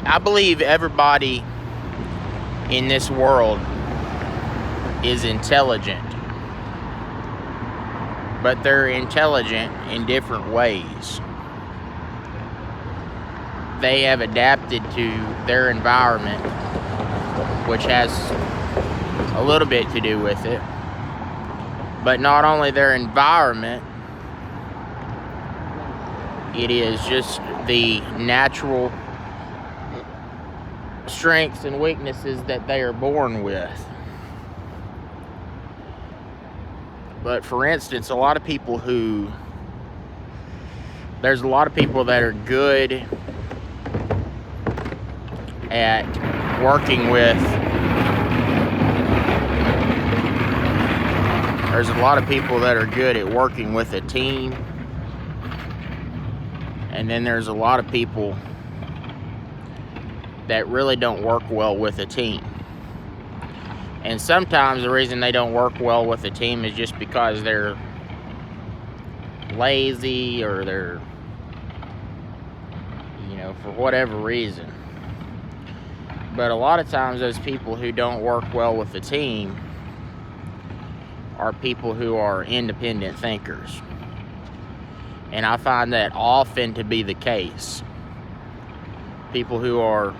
I believe everybody in this world is intelligent, but they're intelligent in different ways. They have adapted to their environment, which has a little bit to do with it. But not only their environment, it is just the natural strengths and weaknesses that they are born with. But for instance, there's a lot of people that are good at working with. There's a lot of people that are good at working with a team. And then there's a lot of people that really don't work well with a team. And sometimes the reason they don't work well with a team is just because they're lazy or they're, for whatever reason. But a lot of times those people who don't work well with the team are people who are independent thinkers. And I find that often to be the case. People who are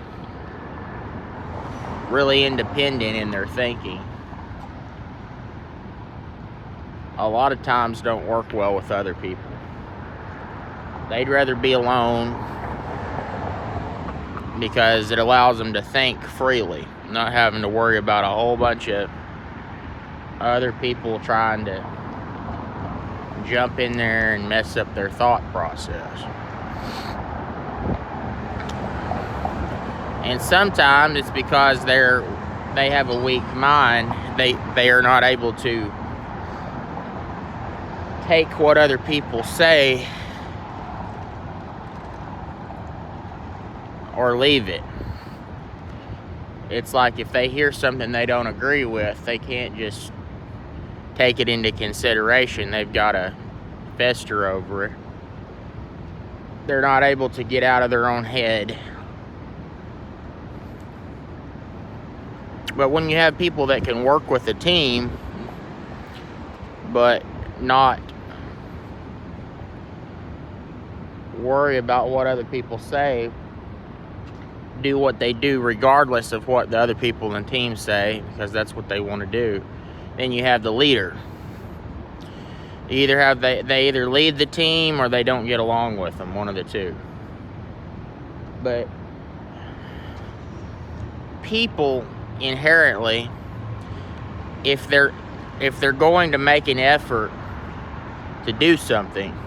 really independent in their thinking a lot of times don't work well with other people. They'd rather be alone because it allows them to think freely, not having to worry about a whole bunch of other people trying to jump in there and mess up their thought process. And sometimes it's because they have a weak mind. They are not able to take what other people say or leave it. It's like if they hear something they don't agree with, they can't just take it into consideration. They've got to fester over it. They're not able to get out of their own head. But when you have people that can work with a team, but not worry about what other people say, do what they do regardless of what the other people in the team say, because that's what they want to do, then you have the leader. They either lead the team or they don't get along with them, one of the two. But people inherently, if they're going to make an effort to do something,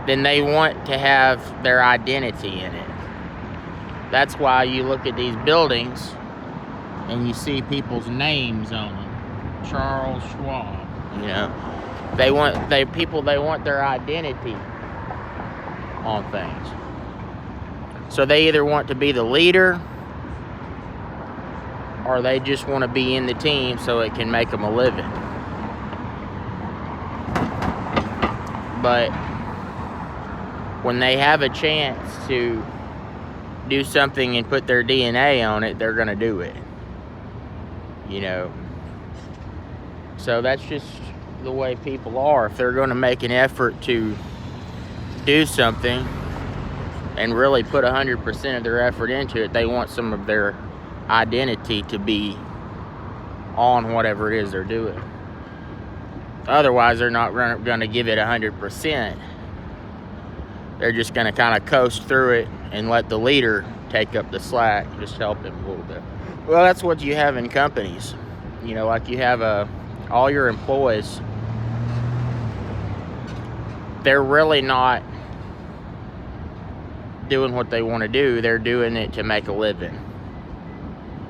then they want to have their identity in it. That's why you look at these buildings and you see people's names on them. Charles Schwab. They want their identity on things. So they either want to be the leader or they just want to be in the team so it can make them a living. But when they have a chance to do something and put their DNA on it, they're going to do it. So that's just the way people are. If they're going to make an effort to do something and really put 100% of their effort into it, they want some of their identity to be on whatever it is they're doing. Otherwise, they're not going to give it 100%. They're just going to kind of coast through it and let the leader take up the slack, just help him a little bit. Well, that's what you have in companies. Like you have all your employees, they're really not doing what they want to do. They're doing it to make a living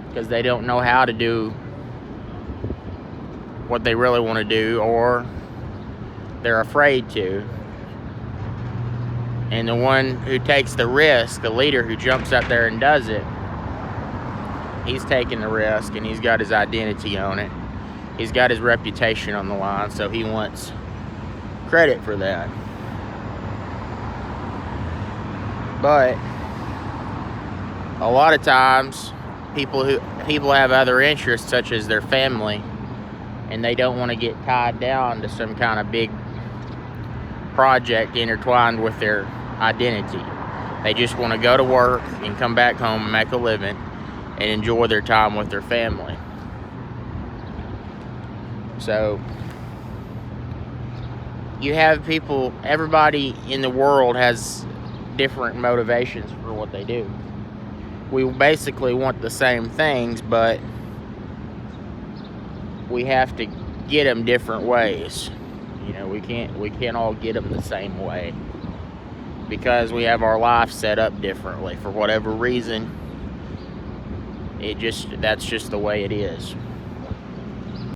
because they don't know how to do what they really want to do, or they're afraid to. And the one who takes the risk, the leader who jumps out there and does it, he's taking the risk and he's got his identity on it. He's got his reputation on the line, so he wants credit for that. But a lot of times people have other interests, such as their family, and they don't want to get tied down to some kind of big project intertwined with their identity. They just want to go to work and come back home and make a living and enjoy their time with their family. So you have people, everybody in the world has different motivations for what they do. We basically want the same things, but we have to get them different ways. You know, we can't all get them the same way, because we have our life set up differently for whatever reason. That's just the way it is.